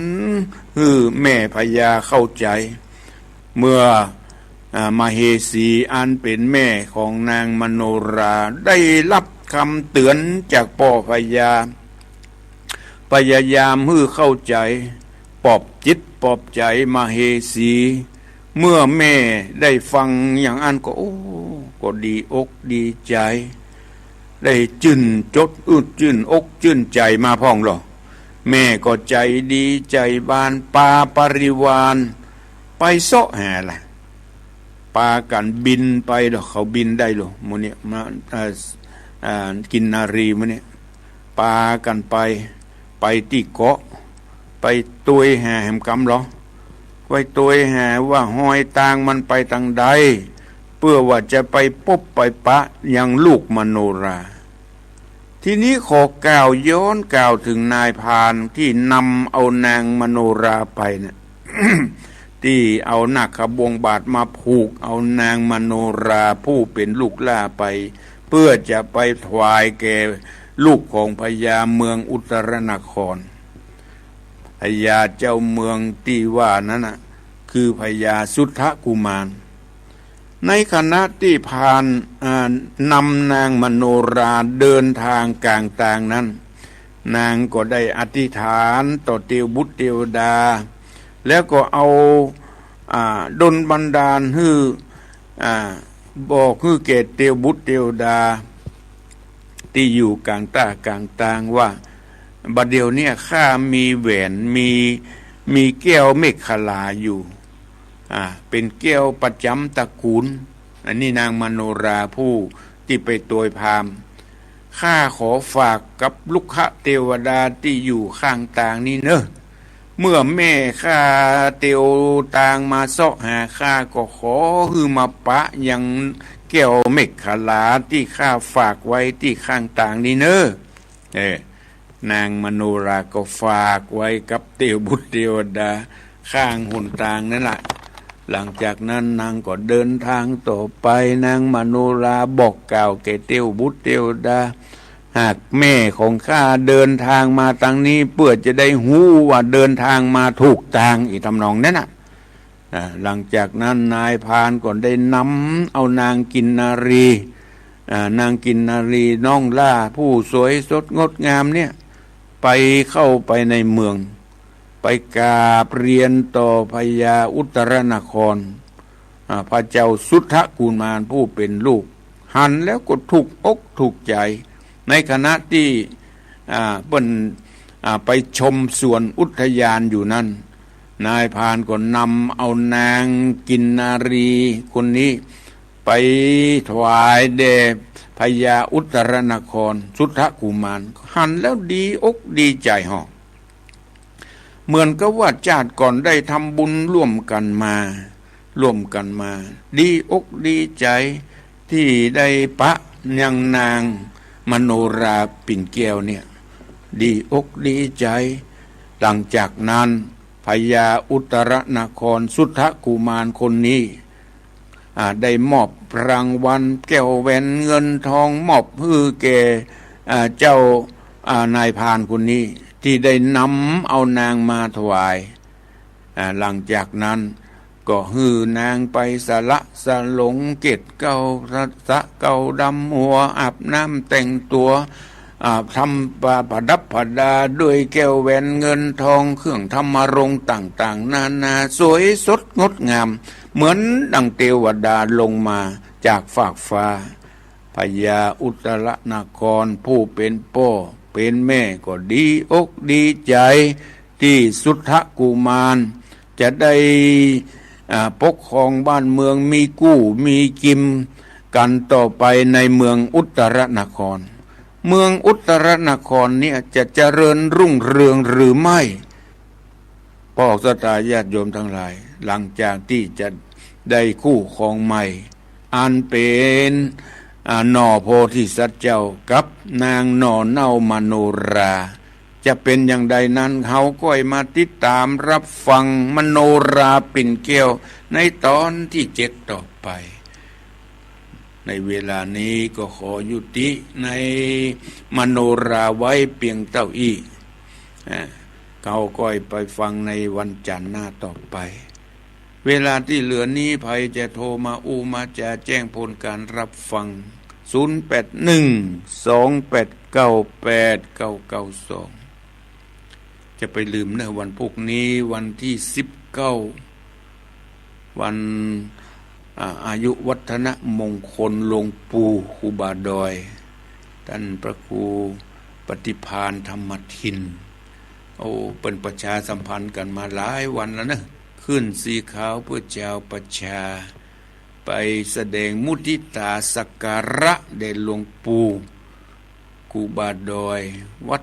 ฮื้อแม่พญาเข้าใจเมื่อมเหสีอันเป็นแม่ของนางมโนราได้รับคำเตือนจากพ่อพญาพยายามฮื้อเข้าใจปลอบจิตปลอบใจมเหสีเมื่อแม่ได้ฟังอย่างอันก็ดีอกดีใจได้จื่นจดจื่นอกจื่นใจมาพ้องหรอแม่ก็ใจดีใจบานปาปริวารไปเสาะแห่ล่ะปากันบินไปหรอเขาบินได้หรอมื้อนี้มากินนารีมื้อนี้ปากันไปที่เกาะไปตุยแห่แห่มกำหรอไว้ตุยแห่ว่าห้อยตางมันไปทางใดเพื่อว่าจะไปพบไปปะยังลูกมโนราทีนี้ขอกล่าวย้อนกล่าวถึงนายพรานที่นำเอานางมโนราไปเนี่ย ที่เอาหนักขบวงบาทมาผูกเอานางมโนราผู้เป็นลูกล่าไปเพื่อจะไปถวายแก่ลูกของพญาเมืองอุตรนครพญาเจ้าเมืองที่ว่านั้นนะคือพญาสุทธกุมารในขณะที่พานนำนางมโนราเดินทางกลางต่างนั้นนางก็ได้อธิษฐานต่อเทวบุตรเทวดาแล้วก็เอาดลบันดาลให้บอกให้แก่เทวบุตรเทวดาที่อยู่กลางต่างว่า บัดเดี๋ยวเนี่ยข้ามีแหวนมีแก้วเมฆขลาอยู่เป็นแก้วประจำตระกูลอันนี้นางมโนราผู้ที่ไปโตยพามข้าขอฝากกับลูกคะเทวดาที่อยู่ข้างต่างนี่เนอะเมื่อแม่ข้าเตียวต่างมาเสาะหาข้าก็ขอฮือมาปะยังแก้วเมฆขลาที่ข้าฝากไว้ที่ข้างต่างนี่เนอะนางมโนราก็ฝากไว้กับเตียวบุตรเทวดาข้างหนต่างนั่นแหละหลังจากนั้นนางก็เดินทางต่อไปนางมโนราบอกกล่าวแก่เตียวบุตรเทวดาหากแม่ของข้าเดินทางมาทางนี้เพื่อจะได้หู้ว่าเดินทางมาถูกทางอีกทำนองนั้นหลังจากนั้นนายพรานก็ได้นำเอานางกินนารีนางกินนารีน้องล่าผู้สวยสดงดงามเนี่ยไปเข้าไปในเมืองไปกราบเรียนต่อพญาอุตรนครพระเจ้าสุทธกุมารผู้เป็นลูกหันแล้วก็ถูกอกถูกใจในขณะที่เปิ้นไปชมสวนอุทยานอยู่นั้นนายพรานก็นำเอานางกินนารีคนนี้ไปถวายแด่พญาอุตรนครสุทธกุมารหันแล้วดีอกดีใจเหาะเหมือนกับว่าชาติก่อนได้ทำบุญร่วมกันมาดีอกดีใจที่ได้ปะยังนางมโนราปิ่นแก้วเนี่ยดีอกดีใจหลังจากนั้นพญาอุตรนครสุทธกุมารคนนี้ได้มอบรางวัลแก้วแหวนเงินทองมอบฮือแก่เจ้านายพรานคนนี้ที่ได้นำเอานางมาถวายหลังจากนั้นก็ฮือนางไปสละสลงเกตเก้าสะเก้าดำหัวอาบน้ำแต่งตัวทำประดับประดาด้วยแก้วแหวนเงินทองเครื่องธรรมรงค์ต่างๆนานาสวยสดงดงามเหมือนดังเทวดาลงมาจากฟากฟ้าพญาอุตรนครผู้เป็นพ่อเป็นแม่ก็ดีอกดีใจที่สุทธกุมารจะได้ปกครองบ้านเมืองมีกู้มีกิมกันต่อไปในเมืองอุตรนครเมืองอุตรนครเนี่ยจะเจริญรุ่งเรืองหรือไม่พ่อสตาญาติโยมทั้งหลายหลังจากที่จะได้คู่ครองใหม่อันเป็นหน่อโพธิสัตว์เจ้ากับนางหน่อเน่ามโนราจะเป็นอย่างใดนั้นเขาก็มาติดตามรับฟังมโนราปิ่นแก้วในตอนที่7ต่อไปในเวลานี้ก็ขอยุติในมโนราไว้เพียงเท่าอี้เขาก็ไปฟังในวันจันทร์หน้าต่อไปเวลาที่เหลือนี้ภัยจะโทรมามาจะแจ้งผลการรับฟัง0812898992จะไปลืมนะวันพวกนี้วันที่19วันอายุวัฒนมงคลหลวงปู่ครูบาดอยท่านพระครูปฏิภาณธรรมทินเป็นประชาสัมพันธ์กันมาหลายวันแล้วนะขึ้นสีขาวเพื่อเจ้าประชาไปแสดงมุทิตาสักการะแด่หลวงปู่ครูบาดอยวัด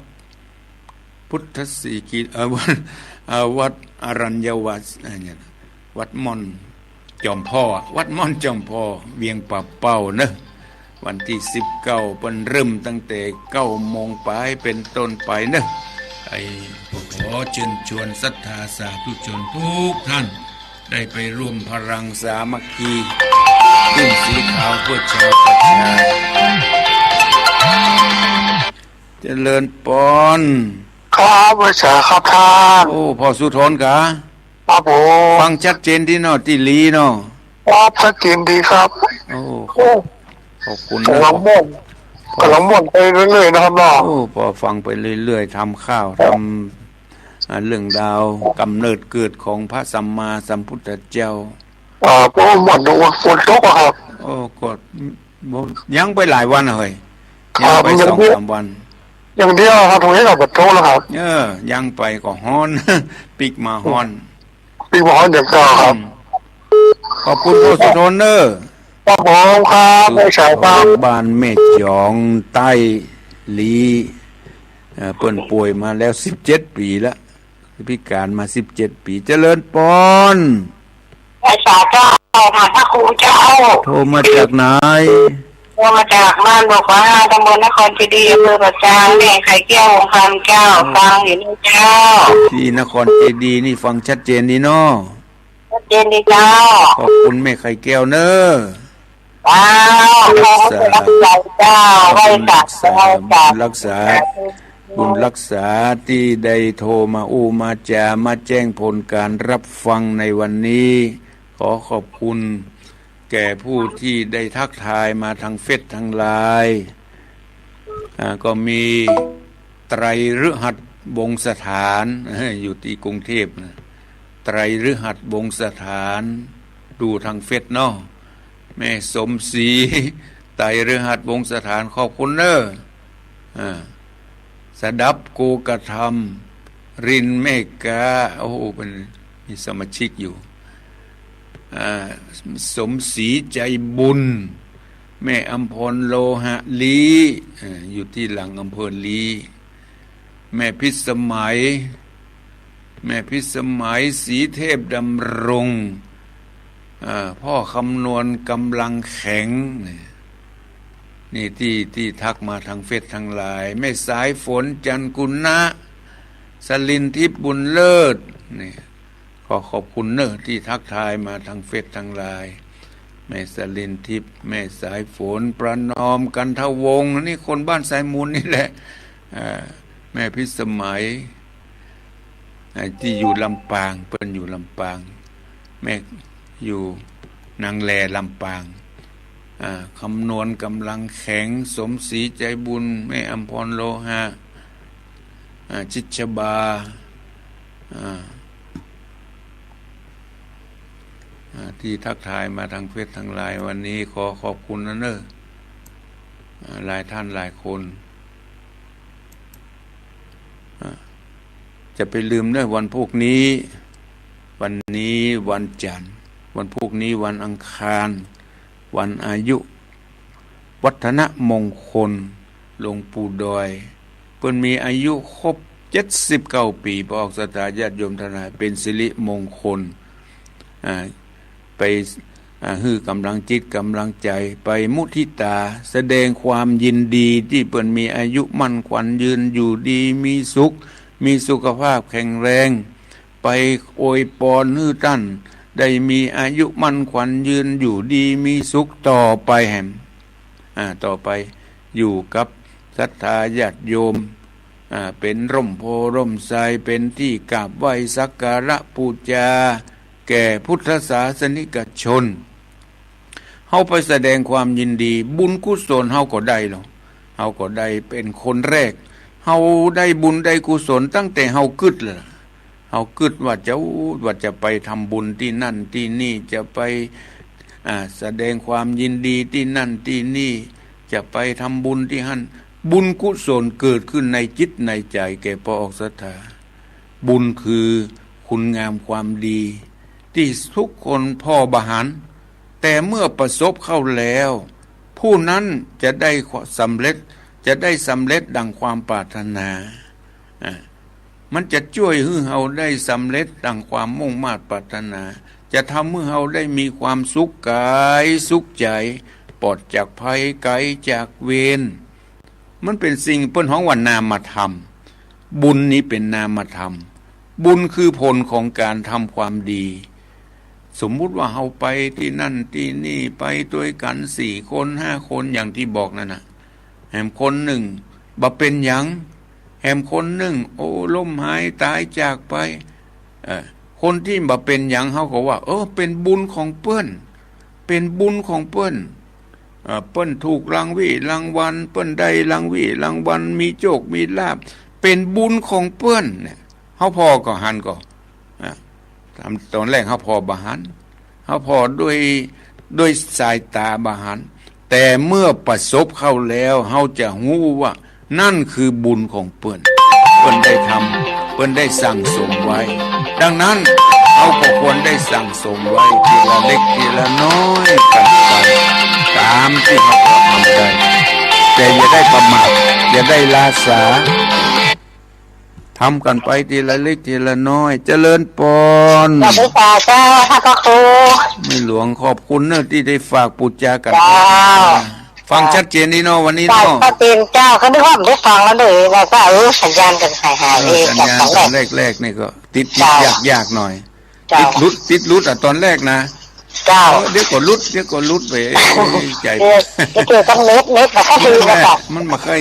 พุทธสีกิจวัดอรัญญวัฒน์วัดม่อนจอมพ่อวัดม่อนจอมพ่อเวียงป่าเป้าเนอะวันที่19เป็นเริ่มตั้งแต่9 โมงไปเป็นต้นไปเนอะขอเชิญชวนศรัทธาสาธุชนทุกท่านได้ไปร่วมพลังสามัคคีขึ้นสีขาวเพื่อชาวประชาเจริญปอนครับพระเจ้าครับท่านพ่อสุทนกะครับผมฟังชัดเจนที่เนาะที่ลีเนาะครับชัดเจนดีครับขอบคุณกำลังม่วนไปเรื่อยๆนะครับเนาะพอฟังไปเรื่อยๆทำข้าวทำเรื่องดาวกำเนิดเกิดของพระสัมมาสัมพุทธเจ้าก็หมดดูฝนตกครับก็ยังไปหลายวันเลยยังไป2-3 วัน อย่างเดียวครับตรงนี้เราบัดโทษแล้วครับ ยังไปก็ฮ้อน ปิกมาฮ้อน ปีหมออย่างเก่าครับ ขอบคุณโอสุทนเนอร์ ครับผมครับไม่ใช่ครับ บ้านแม่จองใต้ลีเปิ้นป่วยมาแล้ว17 ปีแล้วพิการมา17 ปีเจริญปอน ไอ้สาเจ้าค่ะพระครูเจ้า โทรมาจากไหน โทรมาจากบ้านบอกว่าตำบลนครเจดีย์อำเภอปัจจางแม่ไข่แก้ววงคำเจ้าฟังอยู่นี่เจ้า ที่นครเจดีย์นี่ฟังชัดเจนดีเนาะ ชัดเจนดีเจ้า ขอบคุณแม่ไข่แก้วเนอะ ว้าวขอบคุณรักใจเจ้าไว้จัดไว้จัด รักษาบุญรักษาที่ได้โทรมาอู้มาจามาแจ้งผลการรับฟังในวันนี้ ขอขอบคุณแก่ผู้ที่ได้ทักทายมาทางเฟซทางไลน์ก็มีไตรฤหัสวงศ์สถานอยู่ที่กรุงเทพนะไตรฤหัสวงศ์สถานดูทางเฟซเนาะแม่สมศรีไตรฤหัสวงศ์สถานขอบคุณเนอะสดับโกกระทำรินเมกาโอ้โหเป็นมีสมาชิกอยู่สมศรีใจบุญแม่อำพรโลหะลีอยู่ที่หลังอำเภอลีแม่พิสมัยสีเทพดำรงพ่อคำนวณกำลังแข็งนี่ที่ทักมาทางเฟซทางไลน์แม่สายฝนจันกุณนะสลินทิพย์บุญเลิศนี่ขอขอบคุณเนอะที่ทักทายมาทางเฟซทางไลน์แม่สลินทิพย์แม่สายฝนประนอมกันทวงศ์นี่คนบ้านสายมูลนี่แหละแม่พิสมัยที่อยู่ลำปางเปิ้นอยู่ลำปางแม่อยู่นางแลลำปางคำนวณกำลังแข็งสมศรีใจบุญแม่อำพรโลหะจิตชบาที่ทักทายมาทางเฟซทางไลน์วันนี้ขอขอบคุณนะเนอะหลายท่านหลายคนจะไปลืมเนอะวันพวกนี้วันจันทร์วันพวกนี้วันอังคารวันอายุวัฒนมงคลหลวงปู่ดอยเพิ่นมีอายุครบ79 ปีพระออกสถาญาติโยมทนายเป็นสิริมงคลไปฮื้อกำลังจิตกำลังใจไปมุทิตาแสดงความยินดีที่เพิ่นมีอายุมั่นขวัญยืนอยู่ดีมีสุขมีสุขภาพแข็งแรงไปอวยพรฮื้อท่านได้มีอายุมั่นขวัญยืนอยู่ดีมีสุขต่อไปแห่งต่อไปอยู่กับศรัทธาญาติโยมเป็นร่มโพร่มไทรเป็นที่กราบไหว้สักการะบูชาแก่พุทธศาสนิกชนเฮาไปแสดงความยินดีบุญกุศลเฮาก็ได้หรอกเฮาก็ได้เป็นคนแรกเฮาได้บุญได้กุศลตั้งแต่เฮากึดเลยเฮากึดว่าจะไปทำบุญที่นั่นที่นี่จะไปแสดงความยินดีที่นั่นที่นี่จะไปทำบุญที่หั่นบุญกุศลเกิดขึ้นในจิตในใจแก่พระออกศรัทธาบุญคือคุณงามความดีที่ทุกคนพ่อบาหารแต่เมื่อประสบเข้าแล้วผู้นั้นจะได้สำเร็จดังความปรารถนามันจะช่วยให้เฮาได้สำเร็จดังความมุ่งมา่ปรารถนาจะทำให้เฮาได้มีความสุขกายสุขใจปลอดจากภัยไกลจากเวรมันเป็นสิ่งเปิ้นฮ้องว่านามธรรมบุญนี้เป็นนามธรรมบุญคือผลของการทำความดีสมมุติว่าเฮาไปที่นั่นที่นี่ไปด้วยกัน4 คน 5 คนอย่างที่บอกนั่นน่ะแหมคนหนึ่งบ่เป็นหยังแหมคนหนึ่งโอ้ล้มหายตายจากไปคนที่บ่เป็นหยังเฮาก็ว่าเป็นบุญของเปิ้นเป็นบุญของเปิ้นเปิ้นถูกรางวัลเปิ้นได้รางวัลมีโชคมีลาภเป็นบุญของเปิ้นเนี่ยเฮาพอก็หันก็ตอนแรกเฮาพอบาหันเฮาพอด้วยสายตาบาหันแต่เมื่อประสบเข้าแล้วเฮาจะรู้ว่า นั่นคือบุญของเปิ้นได้ทำเปิ้นได้สั่งสมไว้ดังนั้นเราก็ควรได้สั่งสมไว้ทีละเล็กทีละน้อยกันไปตามที่เราทำได้แต่อย่าได้ประมาทอย่าได้ลาสาทำกันไปทีละเล็กทีละน้อยเจริญปน ขอบคุณเจ้าท่านพระครู ไม่หลวงขอบคุณเนอะที่ได้ฝากปุจจากัน เจ้า ฟังชัดเจนนี่เนาะวันนี้ เจ้า เนาะ พระเตียนเจ้าเขาไม่ว่าผมได้ฟังแล้วเลยแล้วก็สัญญาณกันหายเอง สัญ จาก ญาณ ตอนแร ตอก นแรกๆนี่ก็ติด เจ้า ยากหน่อย เจ้า ติดรุดอ่ะตอนแรกนะ เจ้า เดี๋ยวก็รุดไปใจ เกี่ยวกับเน็ตแต่ก็ดีนะครับ มันมาค่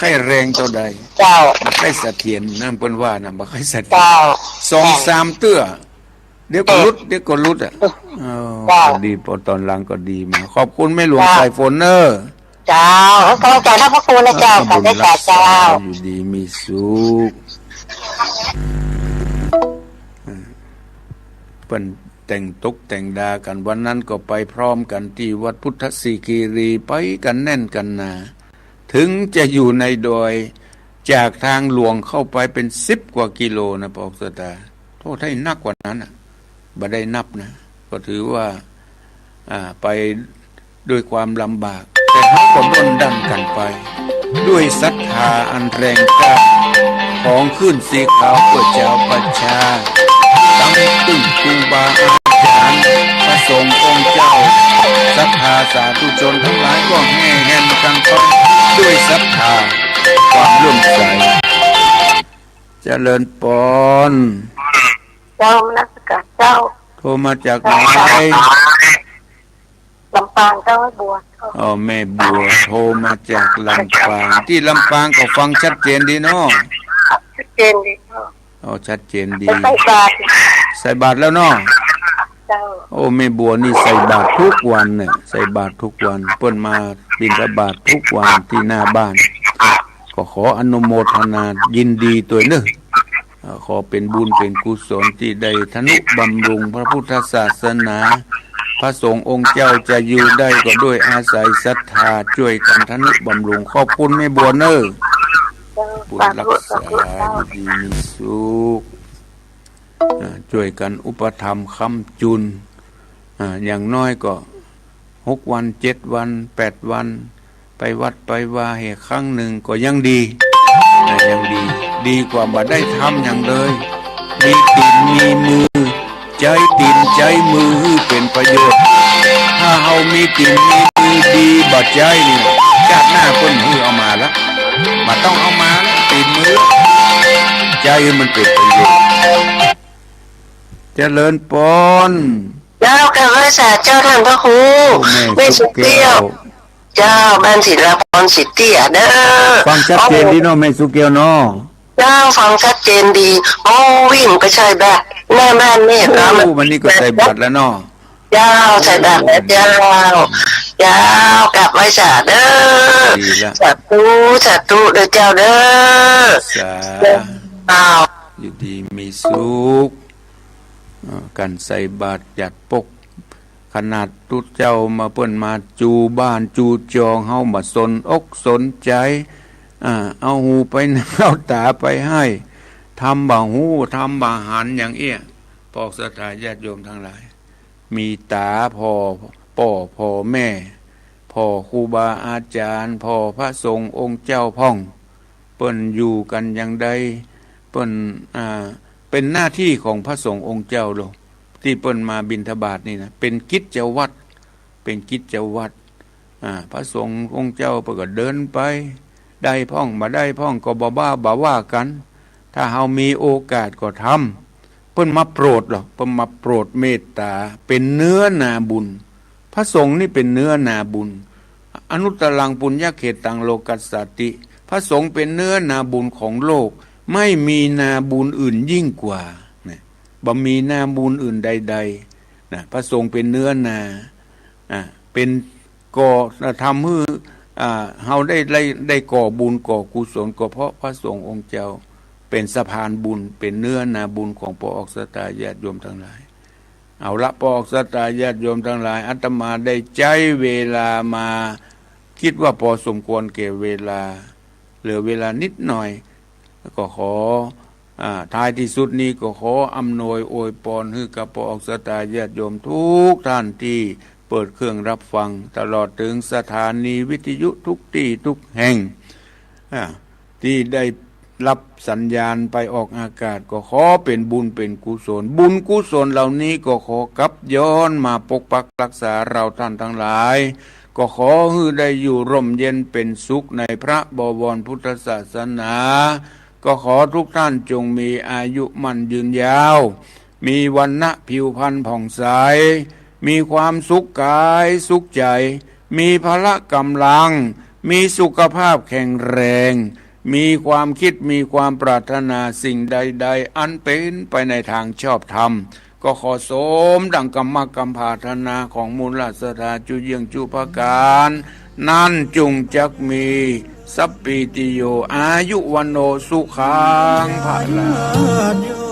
อยแรงเท่าใด เจ้า มาค่อยเสถียรนั่นเปิ้นว่านะมาค่อยเสถียร เจ้า 2-3 เตื้อเดี๋ยวก็รุดอ่ะก็ดีพอตอนหลังก็ดีมาขอบคุณแม่หลวงสายฝนเนอะ เจ้ากำลังใจท่านพระครูนะเจ้าขอบคุณเจ้า อยู่ดีมีสุขเปิ้นแต่งตุกแต่งดากันวันนั้นก็ไปพร้อมกันที่วัดพุทธสีคีรีไปกันแน่นกันนาถึงจะอยู่ในดอยจากทางหลวงเข้าไปเป็น10 กว่ากิโลนะปอกสตาโทษให้นักกว่านั้นอ่ะบ่ได้นับนะก็ถือว่าไปด้วยความลำบากแต่เขาก็ร่นดันกันไปด้วยศรัทธาอันแรงกล้าของขึ้นสีขาวเพื่อเจ้าประชาตั้งตึ้งครูบาอาจารย์พระสงฆ์องค์เจ้าศรัทธาสาธุชนทั้งหลายก็แห่แห่กันไปด้วยศรัทธาความเลื่อมใสเจริญปน เจ้ามนัสการเจ้า โทรมาจากไหน ลำปางเจ้าให้บัว อ๋อแม่บัวโทรมาจากลำปางที่ลำปางก็ฟังชัดเจนดีเนาะ ชัดเจนดีเจ้า อ๋อชัดเจนดี ใส่บาตร ใส่บาตรแล้วเนาะ เจ้า โอ้แม่บัวนี่ใส่บาตรทุกวันเนี่ยใส่บาตรทุกวันเปิ้นมาบิณฑบาตทุกวันที่หน้าบ้านก็ขออนุโมทนายินดีตัวเนอะขอเป็นบุญเป็นกุศลที่ได้ทนุบำรุงพระพุทธศาสนาพระสงฆ์องค์เจ้าจะอยู่ได้ก็ด้วยอาศัยศรัทธาช่วยกันทนุบำรุงขอบคุณแม่บัวเนอะบุญรักษาอยู่ดีมีสุขช่วยกันอุปถัมภ์ค้ำจุนอย่างน้อยก็6 วัน7 วัน8 วันไปวัดไปว่าเหตุครั้งหนึ่งก็ยังดียังดีกว่าบ่ได้ทำอย่างเลยมีตีนมีมือใจตีนใจมือเป็นประโยชน์ถ้าเฮามีตีนมีมือดีบ่ใจนี่ชาติหน้าเพิ่นเอามาแล้วมาต้องเอามาตีนมือใจมันเป็นประโยชน์เจริญปน เจ้าแก้วสาเจ้าท่านพระครูไม่สุเตี้ยวเจ้าบ้านศิลปรสิทธิ์เตี้ยเด้อ ฟังชัดเจนดีเนาะแม่สุเกียวเนาะ เจ้าฟังชัดเจนดีโอ้วิ่งไปใช่แบบแม่บ้านนี่ครับ วันนี้ก็ใส่บาตรแล้วเนาะ เจ้าใส่แบบแล้วเจ้ากลับไว้สาเด้อ ดีละ สาธุเด้อเจ้าเด้อ สา อ้าว อยู่ดีมีสุขกันใส่บาตรจัดปกขนาดทุกเจ้ามาเปิ้นมาจูบ้านจูจองเฮามาสนอกสนใจเอาหูไปเอาตาไปให้ทำบ่าหูทำบ่าหันอย่างเอี้ยปอกศรัทธาญาติโยมทั้งหลาย มีตาพ่อแม่พ่อครูบาอาจารย์พ่อพระสงฆ์องค์เจ้าพ่องเปิ้นอยู่กันอย่างใดเปิ้นเป็นหน้าที่ของพระสงฆ์องค์เจ้าโลกที่เปิ้นมาบิณฑบาตนี่นะเป็นกิจวัตรพระสงฆ์องค์เจ้าก็เดินไปได้พ่องมาได้พ่องก็บ่ว่ากันถ้าเฮามีโอกาสก็ทำเปิ้นมาโปรดหรอกเปิ้นมาโปรดเมตตาเป็นเนื้อนาบุญพระสงฆ์นี่เป็นเนื้อนาบุญอนุตตรังปุญญเขตังโลกัสสติพระสงฆ์เป็นเนื้อนาบุญของโลกไม่มีนาบุญอื่นยิ่งกว่าบ่มีนาบุญอื่นใดๆนะพระสงฆ์เป็นเนื้อนาเป็นก่อทำให้เฮาได้ก่อบุญก่อกุศลก็เพราะพระสงฆ์องค์เจ้าเป็นสะพานบุญเป็นเนื้อนาบุญของพระออกสตาญาติโยมทั้งหลายเอาละพระออกสตาญาติโยมทั้งหลายอาตมาได้ใจเวลามาคิดว่าพอสมควรแก่เวลา เหลือเวลานิดหน่อยก็ขอท้ายที่สุดนี้ก็ขออำนวยอวยพรให้กับพระออกสตาญาติโยมทุกท่านที่เปิดเครื่องรับฟังตลอดถึงสถานีวิทยุทุกที่ทุกแห่งที่ได้รับสัญญาณไปออกอากาศก็ขอเป็นบุญเป็นกุศลบุญกุศลเหล่านี้ก็ขอกลับย้อนมาปกปักรักษาเราท่านทั้งหลายก็ขอให้ได้อยู่ร่มเย็นเป็นสุขในพระบวรพุทธศาสนาก็ขอทุกท่านจงมีอายุมั่นยืนยาวมีวรรณะผิวพรรณผ่องใสมีความสุขกายสุขใจมีพละกำลังมีสุขภาพแข็งแรงมีความคิดมีความปรารถนาสิ่งใดๆอันเป็นไปในทางชอบธรรมก็ขอสมดังกรรมกรรมภาธนาของมูลราชธาจุเยียงจุภการนั่นจุงจักมีสัพพิติโยอายุวันโนสุขังภะลัง